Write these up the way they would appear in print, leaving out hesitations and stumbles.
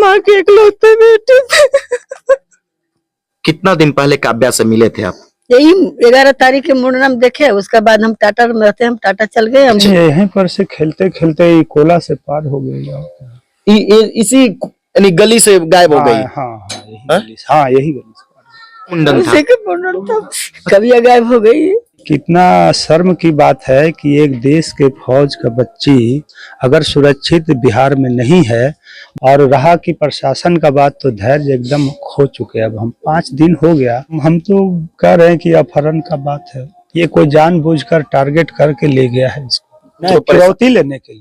माँ के इकलौते बेटे थे। कितना दिन पहले काव्या से मिले थे आप? यही 11 तारीख के मुंडन देखे, उसके बाद हम टाटा में रहते हैं, हम टाटा चल गए। हम यहीं पर से खेलते खेलते ही कोला से पार हो गए। इसी यानी गली से गायब हो गई? हाँ, यही गली से मुंडन था। कभी गायब हो गई। कितना शर्म की बात है कि एक देश के फौज का बच्ची अगर सुरक्षित बिहार में नहीं है, और रहा कि प्रशासन का बात, तो धैर्य एकदम खो चुके। अब हम 5 दिन हो गया, हम तो कह रहे हैं कि अपहरण का बात है, ये कोई जानबूझकर टारगेट करके ले गया है इसको, तो फिरौती लेने के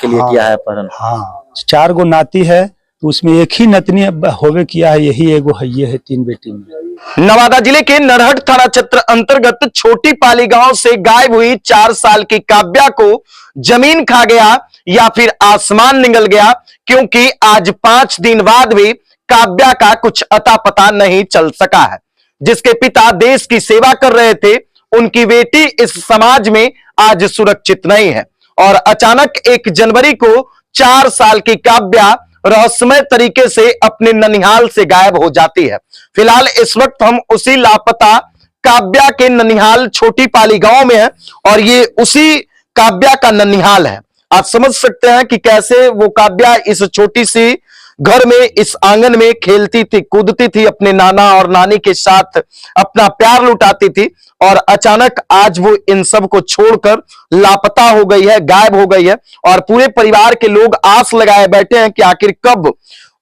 लिए किया है अपहरण। हाँ, 4 गो नाती है, तो उसमें एक ही नतनी होवे किया है, यही एगो है, 3 बेटी में। नवादा जिले के नरहट थाना क्षेत्र अंतर्गत छोटी पाली गांव से गायब हुई 4 साल की काव्या को जमीन खा गया या फिर आसमान निगल गया, क्योंकि आज 5 दिन बाद भी काव्या का कुछ अता पता नहीं चल सका है। जिसके पिता देश की सेवा कर रहे थे, उनकी बेटी इस समाज में आज सुरक्षित नहीं है, और अचानक 1 जनवरी को 4 साल की काव्या रहस्यमय तरीके से अपने ननिहाल से गायब हो जाती है। फिलहाल इस वक्त हम उसी लापता काव्या के ननिहाल छोटी पाली गांव में है, और ये उसी काव्या का ननिहाल है। आप समझ सकते हैं कि कैसे वो काव्या इस छोटी सी घर में, इस आंगन में खेलती थी, कूदती थी, अपने नाना और नानी के साथ अपना प्यार लुटाती थी, और अचानक आज वो इन सब को छोड़कर लापता हो गई है, गायब हो गई है। और पूरे परिवार के लोग आस लगाए बैठे हैं कि आखिर कब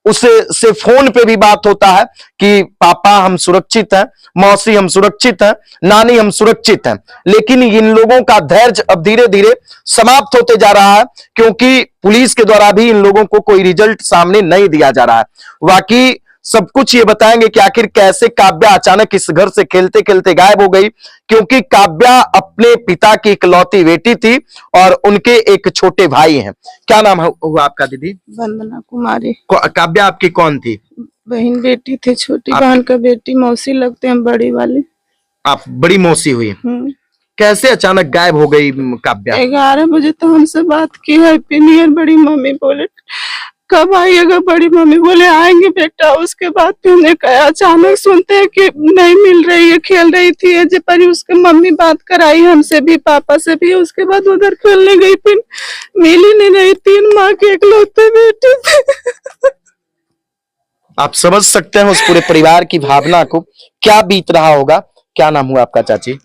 उसे से फोन पे भी बात होता है कि पापा हम सुरक्षित हैं, मौसी हम सुरक्षित हैं, नानी हम सुरक्षित हैं। लेकिन इन लोगों का धैर्य अब धीरे धीरे समाप्त होते जा रहा है, क्योंकि पुलिस के द्वारा भी इन लोगों को कोई रिजल्ट सामने नहीं दिया जा रहा है। वाकई सब कुछ ये बताएंगे कि आखिर कैसे काव्या अचानक इस घर से खेलते खेलते गायब हो गई, क्योंकि काव्या अपने पिता की इकलौती बेटी थी और उनके एक छोटे भाई हैं। क्या नाम हुआ आपका दीदी? वंदना कुमारी। काव्या आपकी कौन थी? बहन बेटी थे, छोटी बहन का बेटी, मौसी लगते हैं बड़ी वाली। आप बड़ी मौसी हुई? कैसे अचानक गायब हो गई काव्या? 11 बजे तो हमसे बात की है, फिर बड़ी मम्मी बोले कब आइएगा, बड़ी मम्मी बोले आएंगे बेटा। उसके बाद फिर हमने कहा, अचानक सुनते हैं कि नहीं मिल रही है, खेल रही थी जे पर उसके मम्मी बात कराई हमसे भी, पापा से भी। उसके बाद उधर खेलने गई, फिर मिल ही नहीं रही। 3 माँ के इकलौते बेटे थे। आप समझ सकते हैं उस पूरे परिवार की भावना को, क्या बीत रहा होगा। क्या नाम हुआ आपका चाची?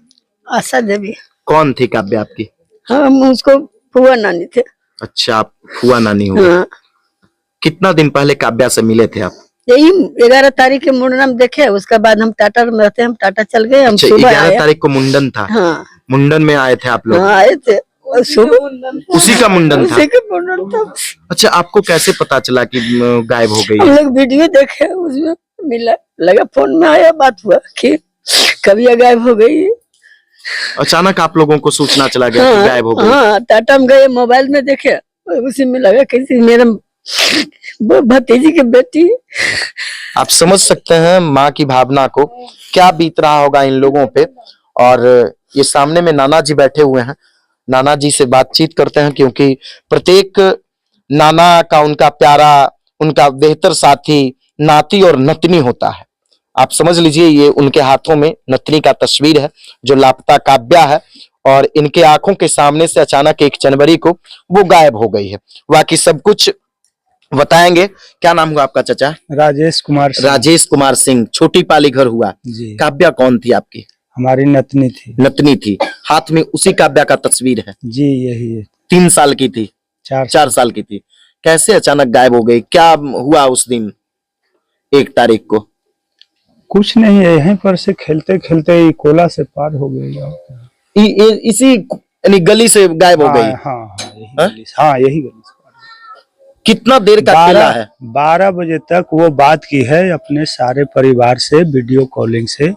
आशा देवी। कौन थी काव्या आपकी? हम उसको फुआ नानी थे। अच्छा, आप फुआ नानी हो। हाँ। कितना दिन पहले काव्या से मिले थे आप? यही 11 तारीख के मुंडन देखे, उसके बाद हम टाटा में रहते हैं, हम टाटा चल गए। हम सुबह 11 तारीख को मुंडन था? हाँ। मुंडन में आए थे आप लोग? हाँ, आए थे। सुबह उसी का मुंडन था? उसी का मुंडन था। अच्छा, आपको कैसे पता चला कि गायब हो गई? हम लोग वीडियो देखे, उसमें मिला, लगा फोन में आया, बात हुआ कि कभी गायब हो गई। अचानक आप लोगों को सूचना चला गया कि गायब हो गई? हाँ, टाटा में गए, मोबाइल में देखे, उसी में लगा किसी मेरे भतीजी की बेटी। आप समझ सकते हैं माँ की भावना को, क्या बीत रहा होगा इन लोगों पे। और ये सामने में नाना जी बैठे हुए हैं, नाना जी से बातचीत करते हैं, क्योंकि प्रत्येक नाना का उनका प्यारा, उनका बेहतर साथी नाती और नतनी होता है। आप समझ लीजिए, ये उनके हाथों में नतनी का तस्वीर है जो लापता काव्या है, और इनके आंखों के सामने से अचानक 1 जनवरी को वो गायब हो गई है। बाकी सब कुछ बताएंगे। क्या नाम हुआ आपका चाचा? राजेश कुमार सिंह। राजेश कुमार सिंह। छोटी पाली घर हुआ जी। काव्या कौन थी आपकी? हमारी नतनी थी। नतनी थी। हाथ में उसी काव्या का तस्वीर है? जी, यही है। 3 साल की थी? 4 साल की थी। कैसे अचानक गायब हो गई? क्या हुआ उस दिन 1 तारीख को? कुछ नहीं, यहीं पर से खेलते खेलते ही कोला से पार हो गई। इसी यानी गली से गायब हो गई? हाँ, यही गली से। कितना देर का खेला है? 12 बजे तक वो बात की है अपने सारे परिवार से, वीडियो कॉलिंग से।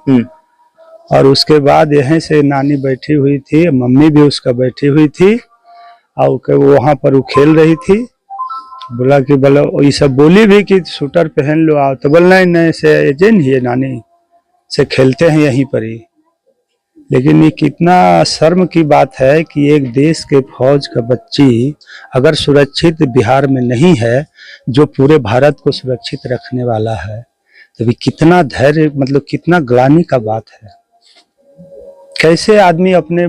और उसके बाद यहीं से नानी बैठी हुई थी, मम्मी भी उसका बैठी हुई थी, और वहां पर वो खेल रही थी। बोला कि बोलो, ये सब बोली भी कि शूटर पहन लो आओ, तो बोल नहीं से एजेंट ही नानी से खेलते हैं यहीं पर ही। लेकिन ये कितना शर्म की बात है कि एक देश के फौज का बच्ची अगर सुरक्षित बिहार में नहीं है, जो पूरे भारत को सुरक्षित रखने वाला है, तो भी कितना धैर्य, मतलब कितना ग्लानि का बात है। कैसे आदमी अपने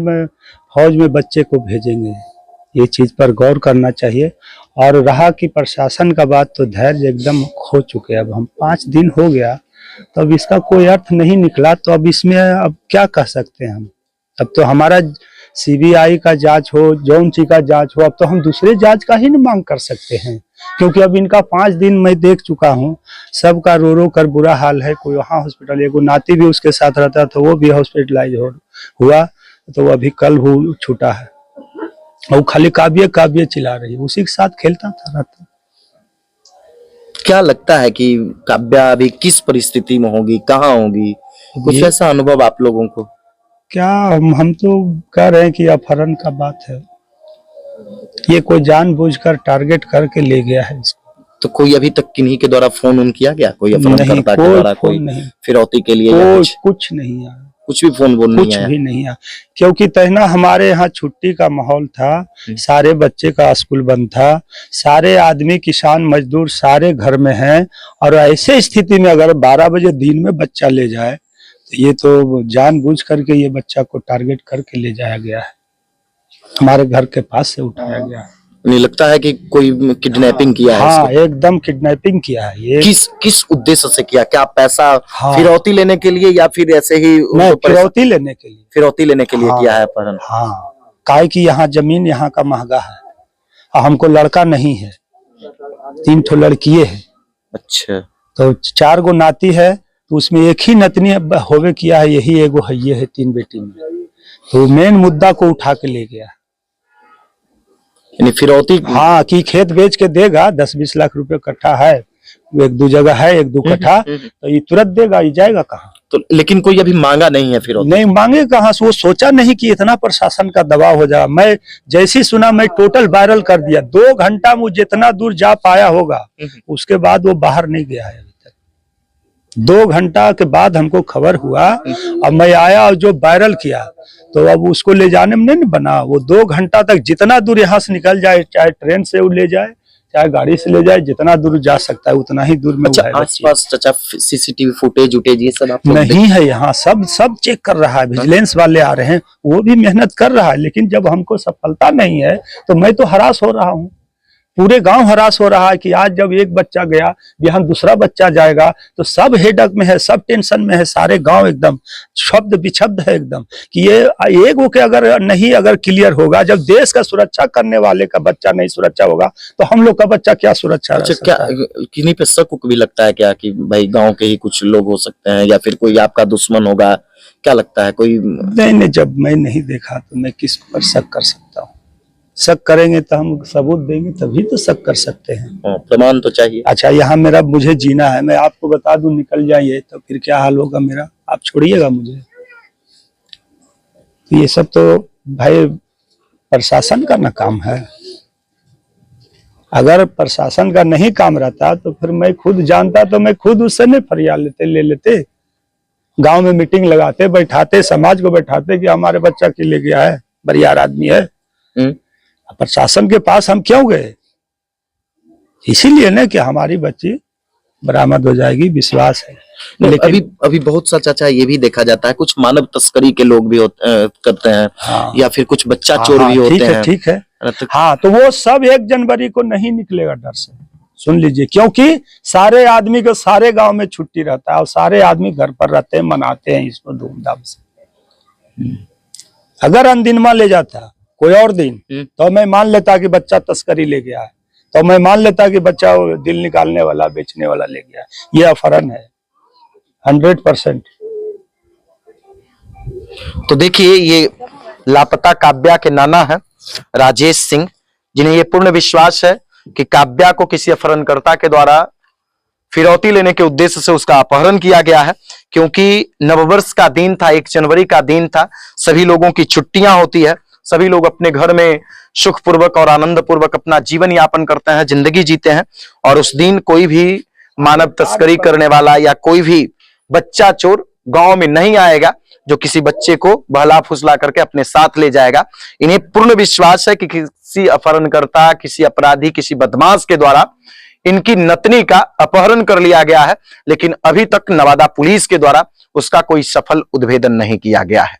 फौज में बच्चे को भेजेंगे, ये चीज पर गौर करना चाहिए। और रहा कि प्रशासन का बात, तो धैर्य एकदम खो चुके हैं। अब हम 5 दिन हो गया, तो अब इसका कोई अर्थ नहीं निकला, तो अब इसमें अब क्या कह सकते हैं हम। अब तो हमारा सीबीआई का जांच हो, जौन सी का जांच हो, अब तो हम दूसरे जांच का ही न मांग कर सकते हैं, क्योंकि अब इनका 5 दिन मैं देख चुका हूँ, सबका रो रो कर बुरा हाल है। कोई वहाँ हॉस्पिटल, एगो नाती भी उसके साथ रहता, तो वो भी हॉस्पिटलाइज हुआ, तो वो अभी कल वो छूटा है। वो खाली काव्य काव्य चिल्ला रही है, उसी के साथ खेलता था, रहता। क्या लगता है कि काव्या अभी किस परिस्थिति में होगी, कहाँ होगी, कुछ ऐसा अनुभव आप लोगों को? क्या हम तो कह रहे हैं कि अपहरण का बात है, ये कोई जानबूझकर टारगेट करके ले गया है इसको। तो कोई अभी तक किन्हीं के द्वारा फोन किया गया, कोई अपहरणकर्ता के द्वारा, कोई फिरौती के लिए या कुछ नहीं आया, कुछ भी फोन बोल नहीं आया? कुछ भी नहीं आया, क्योंकि तहना हमारे यहाँ छुट्टी का माहौल था, सारे बच्चे का स्कूल बंद था, सारे आदमी किसान मजदूर सारे घर में हैं, और ऐसे स्थिति में अगर 12 बजे दिन में बच्चा ले जाए, तो ये तो जानबूझ करके ये बच्चा को टारगेट करके ले जाया गया है, हमारे घर के पास से उठाया गया है। नहीं लगता है कि कोई किडनैपिंग किया है? हाँ, एकदम किडनैपिंग किया है। ये किस उद्देश्य से किया? क्या पैसा फिरौती लेने के लिए, या फिर ऐसे ही फिरौती लेने के लिए? फिरौती लेने के लिए किया है अपहरण। हाँ, काहे कि यहाँ जमीन यहाँ का महंगा है, हमको लड़का नहीं है, 3 ठो लड़किये है। अच्छा, तो 4 गो नाती है, तो उसमें एक ही नतनी होवे किया है, यही एगो है, ये है 3 बेटी में। तो मेन मुद्दा को उठा के ले गया, यानी फिरौती। हाँ, कि खेत बेच के देगा, 10-20 लाख रुपए कट्ठा है, 1-2 जगह है, 1-2 कट्ठा, तो ये तुरंत देगा, ये जाएगा कहाँ? तो लेकिन कोई अभी मांगा नहीं है फिरौती? नहीं मांगे कहाँ से, वो सोचा नहीं कि इतना प्रशासन का दबाव हो जाएगा। मैं जैसे सुना, मैं टोटल वायरल कर दिया, 2 घंटा वो जितना दूर जा पाया होगा, उसके बाद वो बाहर नहीं गया है अभी तक। 2 घंटा के बाद हमको खबर हुआ, अब मैं आया और जो वायरल किया, तो अब उसको ले जाने में नहीं बना। वो 2 घंटा तक जितना दूर यहाँ से निकल जाए, चाहे ट्रेन से वो ले जाए, चाहे गाड़ी से ले जाए, जितना दूर जा सकता है उतना ही दूर में। अच्छा, आसपास चाचा सीसीटीवी फुटेज उटेज ये सब आप नहीं है यहाँ? सब चेक कर रहा है, विजिलेंस वाले आ रहे हैं, वो भी मेहनत कर रहा है, लेकिन जब हमको सफलता नहीं है, तो मैं तो हरास हो रहा हूँ, पूरे गांव हरास हो रहा है कि आज जब एक बच्चा गया, बिहान दूसरा बच्चा जाएगा, तो सब हेडक में है, सब टेंशन में है, सारे गांव एकदम शब्द विक्षब्ध है एकदम, कि ये एक वो के अगर क्लियर होगा, जब देश का सुरक्षा करने वाले का बच्चा नहीं सुरक्षा होगा, तो हम लोग का बच्चा क्या सुरक्षा? अच्छा, क्या किन्हीं पे शक भी लगता है क्या कि भाई गाँव के ही कुछ लोग हो सकते हैं, या फिर कोई आपका दुश्मन होगा? क्या लगता है कोई? नहीं, जब मैं नहीं देखा तो मैं किस पर शक कर सकता हूँ? शक करेंगे तो हम सबूत देंगे, तभी तो शक कर सकते हैं। प्रमाण तो चाहिए। अच्छा, यहाँ मेरा मुझे जीना है, मैं आपको बता दूं निकल जाइए, तो फिर क्या हाल होगा मेरा? आप छोड़िएगा मुझे। तो ये सब तो भाई प्रशासन का ना काम है। अगर प्रशासन का नहीं काम रहता, तो फिर मैं खुद जानता, तो मैं खुद उससे नहीं फरियाद ले लेते, गांव में मीटिंग लगाते, बैठाते, समाज को बैठाते कि हमारे बच्चा के ले गया है, बरियार आदमी है। प्रशासन के पास हम क्यों गए? इसीलिए ना कि हमारी बच्ची बरामद हो जाएगी, विश्वास है। लेकिन अभी बहुत सा चाचा ये भी देखा जाता है, कुछ मानव तस्करी के लोग भी करते हैं। हाँ, या फिर कुछ बच्चा चोर भी होते हैं। ठीक है। हाँ, तो वो सब 1 जनवरी को नहीं निकलेगा डर से, सुन लीजिए, क्योंकि सारे आदमी को सारे गांव में छुट्टी रहता है, और सारे आदमी घर पर रहते हैं, मनाते हैं इसको धूमधाम से। अगर अनदिनमा ले जाता कोई और दिन, तो मैं मान लेता कि बच्चा तस्करी ले गया है, तो मैं मान लेता कि बच्चा दिल निकालने वाला, बेचने वाला ले गया। ये अपहरण है 100%। तो देखिए, ये लापता काव्या के नाना है राजेश सिंह, जिन्हें ये पूर्ण विश्वास है कि काव्या को किसी अपहरणकर्ता के द्वारा फिरौती लेने के उद्देश्य से उसका अपहरण किया गया है, क्योंकि नववर्ष का दिन था, 1 जनवरी का दिन था, सभी लोगों की छुट्टियां होती है, सभी लोग अपने घर में सुखपूर्वक और आनंद पूर्वक अपना जीवन यापन करते हैं, जिंदगी जीते हैं, और उस दिन कोई भी मानव तस्करी करने वाला या कोई भी बच्चा चोर गांव में नहीं आएगा जो किसी बच्चे को बहला फुसला करके अपने साथ ले जाएगा। इन्हें पूर्ण विश्वास है कि किसी अपहरणकर्ता, किसी अपराधी, किसी बदमाश के द्वारा इनकी नतनी का अपहरण कर लिया गया है, लेकिन अभी तक नवादा पुलिस के द्वारा उसका कोई सफल उद्भेदन नहीं किया गया है।